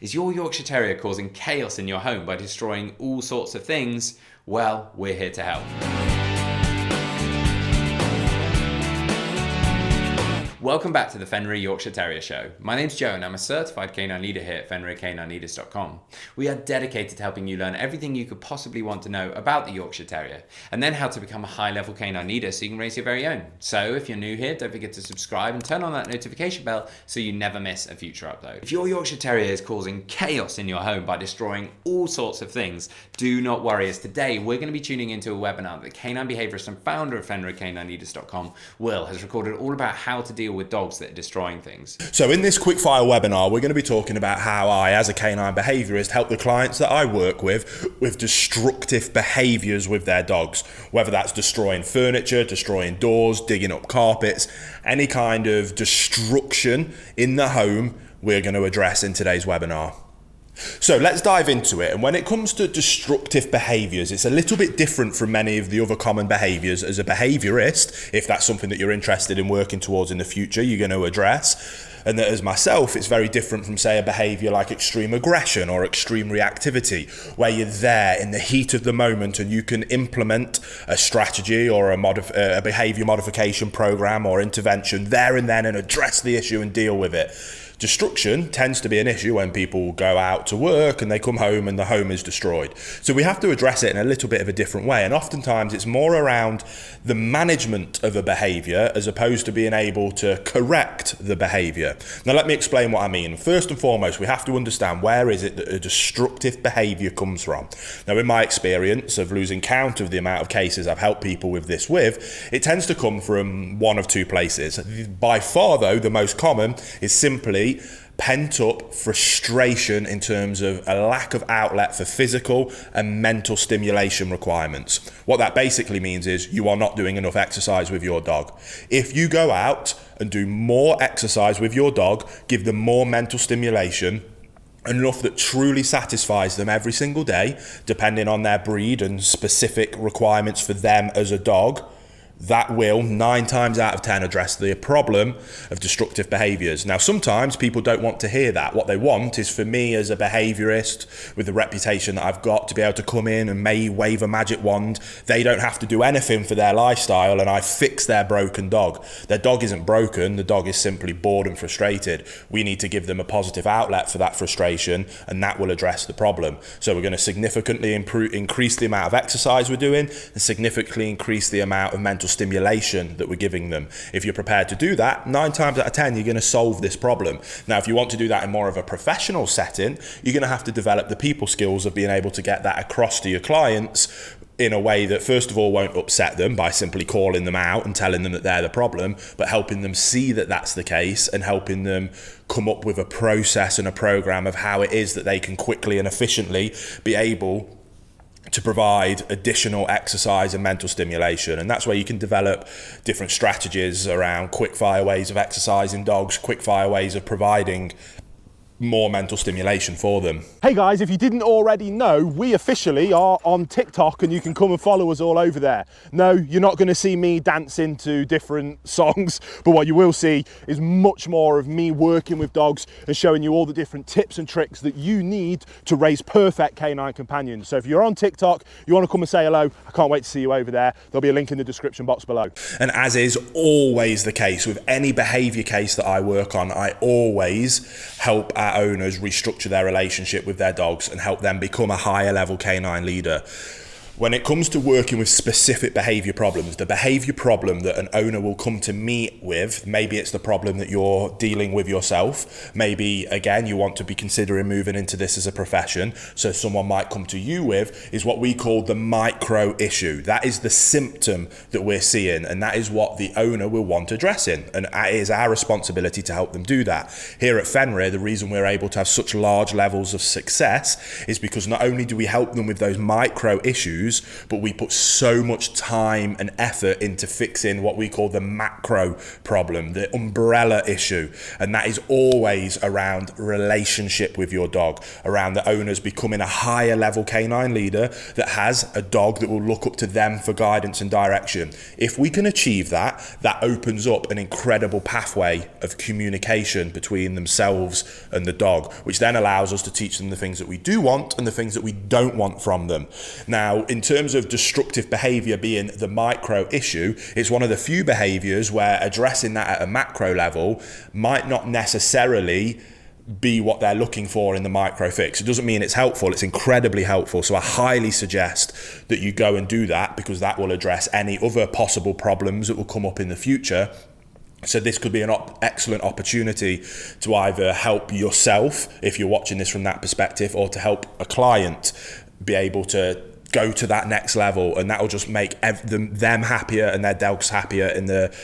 Is your Yorkshire Terrier causing chaos in your home by destroying all sorts of things? Well, we're here to help. Welcome back to the Fenrir Yorkshire Terrier Show. My name's Joe and I'm a certified canine leader here at FenrirCanineLeaders.com. We are dedicated to helping you learn everything you could possibly want to know about the Yorkshire Terrier and then how to become a high-level canine leader so you can raise your very own. So if you're new here, don't forget to subscribe and turn on that notification bell so you never miss a future upload. If your Yorkshire Terrier is causing chaos in your home by destroying all sorts of things, do not worry, as today we're going to be tuning into a webinar that canine behaviourist and founder of FenrirCanineLeaders.com, Will, has recorded all about how to deal with dogs that are destroying things. So in this quickfire webinar, we're going to be talking about how I, as a canine behaviourist, help the clients that I work with destructive behaviours with their dogs, whether that's destroying furniture, destroying doors, digging up carpets, any kind of destruction in the home we're going to address in today's webinar. So let's dive into it. And when it comes to destructive behaviours, it's a little bit different from many of the other common behaviours. As a behaviourist, if that's something that you're interested in working towards in the future, you're going to address. And that as myself, it's very different from, say, a behaviour like extreme aggression or extreme reactivity, where you're there in the heat of the moment and you can implement a strategy or a behaviour modification programme or intervention there and then and address the issue and deal with it. Destruction tends to be an issue when people go out to work and they come home and the home is destroyed. So we have to address it in a little bit of a different way. And oftentimes it's more around the management of a behaviour as opposed to being able to correct the behaviour. Now let me explain what I mean. First and foremost, we have to understand where is it that a destructive behaviour comes from. Now in my experience of losing count of the amount of cases I've helped people with this with, it tends to come from one of two places. By far though, the most common is simply pent up frustration in terms of a lack of outlet for physical and mental stimulation requirements. What that basically means is you are not doing enough exercise with your dog. If you go out and do more exercise with your dog, give them more mental stimulation, enough that truly satisfies them every single day, depending on their breed and specific requirements for them as a dog, that will 9 times out of 10 address the problem of destructive behaviours. Now, sometimes people don't want to hear that. What they want is for me as a behaviourist with the reputation that I've got to be able to come in and may wave a magic wand. They don't have to do anything for their lifestyle and I fix their broken dog. Their dog isn't broken. The dog is simply bored and frustrated. We need to give them a positive outlet for that frustration and that will address the problem. So we're going to significantly increase the amount of exercise we're doing and significantly increase the amount of mental stimulation that we're giving them. If you're prepared to do that, 9 times out of 10 you're going to solve this problem. Now if you want to do that in more of a professional setting, you're going to have to develop the people skills of being able to get that across to your clients in a way that first of all won't upset them by simply calling them out and telling them that they're the problem, but helping them see that that's the case and helping them come up with a process and a program of how it is that they can quickly and efficiently be able to provide additional exercise and mental stimulation. And that's where you can develop different strategies around quick fire ways of exercising dogs, quick fire ways of providing more mental stimulation for them. Hey guys, if you didn't already know, we officially are on TikTok and you can come and follow us all over there. No, you're not going to see me dancing to different songs, but what you will see is much more of me working with dogs and showing you all the different tips and tricks that you need to raise perfect canine companions. So if you're on TikTok, you want to come and say hello, I can't wait to see you over there. There'll be a link in the description box below. And as is always the case with any behaviour case that I work on, I always help our owners restructure their relationship with their dogs and help them become a higher level canine leader. When it comes to working with specific behaviour problems, the behaviour problem that an owner will come to me with, maybe it's the problem that you're dealing with yourself, maybe again you want to be considering moving into this as a profession, so someone might come to you with, is what we call the micro issue. That is the symptom that we're seeing and that is what the owner will want addressing, and it is our responsibility to help them do that. Here at Fenrir, the reason we're able to have such large levels of success is because not only do we help them with those micro issues, issues, but we put so much time and effort into fixing what we call the macro problem, the umbrella issue. And that is always around relationship with your dog, around the owners becoming a higher level canine leader that has a dog that will look up to them for guidance and direction. If we can achieve that, that opens up an incredible pathway of communication between themselves and the dog, which then allows us to teach them the things that we do want and the things that we don't want from them. Now, in terms of destructive behavior being the micro issue, it's one of the few behaviors where addressing that at a macro level might not necessarily be what they're looking for in the micro fix. It doesn't mean it's helpful, it's incredibly helpful. So I highly suggest that you go and do that, because that will address any other possible problems that will come up in the future. So this could be an excellent opportunity to either help yourself, if you're watching this from that perspective, or to help a client be able to go to that next level, and that will just make them happier and their dogs happier in the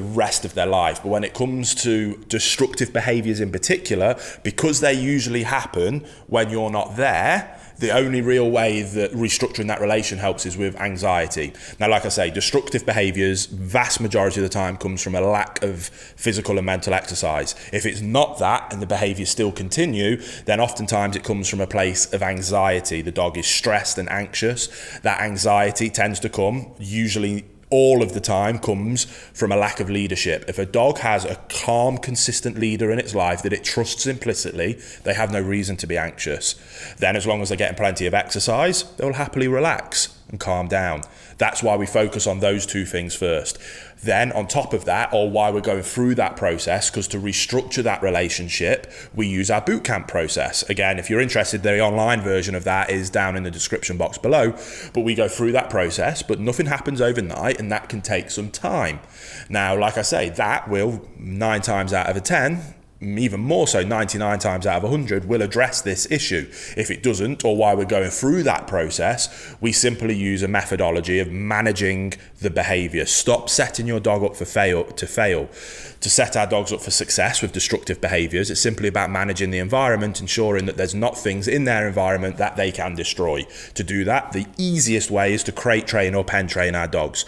rest of their life. But when it comes to destructive behaviors in particular, because they usually happen when you're not there, the only real way that restructuring that relation helps is with anxiety. Now, like I say, destructive behaviors, vast majority of the time, comes from a lack of physical and mental exercise. If it's not that and the behaviors still continue, then oftentimes it comes from a place of anxiety. The dog is stressed and anxious. That anxiety tends to come, usually all of the time, comes from a lack of leadership. If a dog has a calm, consistent leader in its life that it trusts implicitly, they have no reason to be anxious. Then, as long as they're getting plenty of exercise, they'll happily relax and calm down. That's why we focus on those two things first. Then on top of that, or why we're going through that process, because to restructure that relationship, we use our boot camp process. Again, if you're interested, the online version of that is down in the description box below, but we go through that process, but nothing happens overnight, and that can take some time. Now, like I say, that will 9 times out of 10, even more so 99 times out of 100, will address this issue. If it doesn't, or while we're going through that process, we simply use a methodology of managing the behavior. Stop setting your dog up to fail. To set our dogs up for success with destructive behaviors, it's simply about managing the environment, ensuring that there's not things in their environment that they can destroy. To do that, the easiest way is to crate train or pen train our dogs.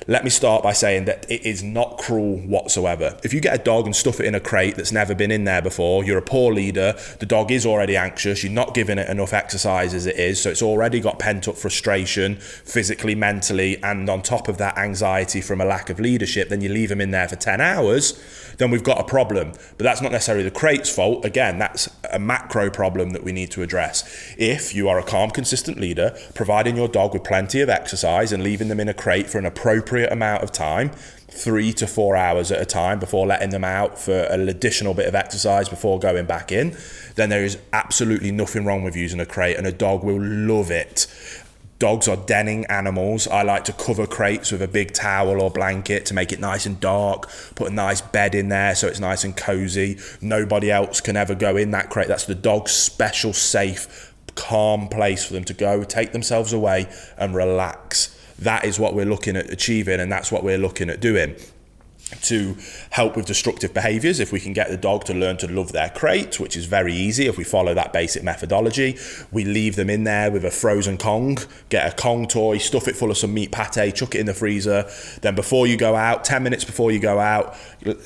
Let me start by saying that it is not cruel whatsoever. If you get a dog and stuff it in a crate that's never been in there before, you're a poor leader, the dog is already anxious, you're not giving it enough exercise as it is, so it's already got pent-up frustration, physically, mentally, and on top of that, anxiety from a lack of leadership, then you leave them in there for 10 hours, then we've got a problem. But that's not necessarily the crate's fault. Again, that's a macro problem that we need to address. If you are a calm, consistent leader, providing your dog with plenty of exercise and leaving them in a crate for an appropriate amount of time, 3 to 4 hours at a time, before letting them out for an additional bit of exercise before going back in, then there is absolutely nothing wrong with using a crate, and a dog will love it. Dogs are denning animals. I like to cover crates with a big towel or blanket to make it nice and dark, put a nice bed in there so it's nice and cozy. Nobody else can ever go in that crate. That's the dog's special, safe, calm place for them to go, take themselves away and relax. That is what we're looking at achieving, and that's what we're looking at doing. To help with destructive behaviors, if we can get the dog to learn to love their crate, which is very easy if we follow that basic methodology, we leave them in there with a frozen Kong, get a Kong toy, stuff it full of some meat pate, chuck it in the freezer, then before you go out, 10 minutes before you go out,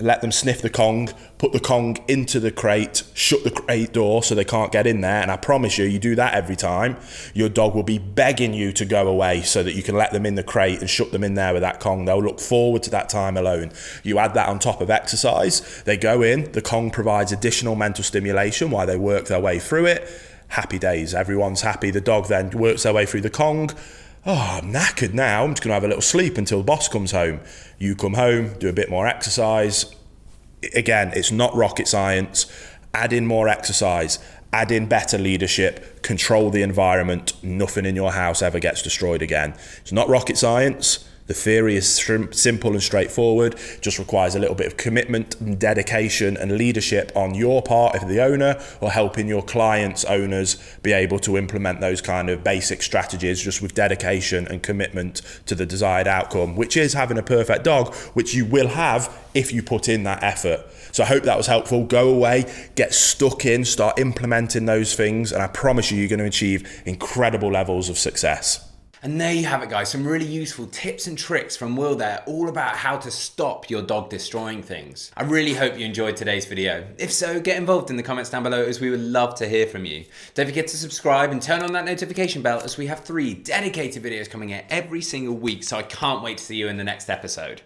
let them sniff the Kong, put the Kong into the crate, shut the crate door so they can't get in there, and I promise you, you do that every time, your dog will be begging you to go away so that you can let them in the crate and shut them in there with that Kong. They'll look forward to that time alone. You add that on top of exercise, they go in, the Kong provides additional mental stimulation while they work their way through it. Happy days, everyone's happy. The dog then works their way through the Kong. Oh, I'm knackered now, I'm just gonna have a little sleep until the boss comes home. You come home, do a bit more exercise. Again, it's not rocket science. Add in more exercise, add in better leadership, control the environment, nothing in your house ever gets destroyed again. It's not rocket science. The theory is simple and straightforward, just requires a little bit of commitment and dedication and leadership on your part if the owner, or helping your clients' owners be able to implement those kind of basic strategies just with dedication and commitment to the desired outcome, which is having a perfect dog, which you will have if you put in that effort. So I hope that was helpful. Go away, get stuck in, start implementing those things, and I promise you, you're going to achieve incredible levels of success. And there you have it, guys, some really useful tips and tricks from Will there, all about how to stop your dog destroying things. I really hope you enjoyed today's video. If so, get involved in the comments down below, as we would love to hear from you. Don't forget to subscribe and turn on that notification bell, as we have 3 dedicated videos coming out every single week, so I can't wait to see you in the next episode.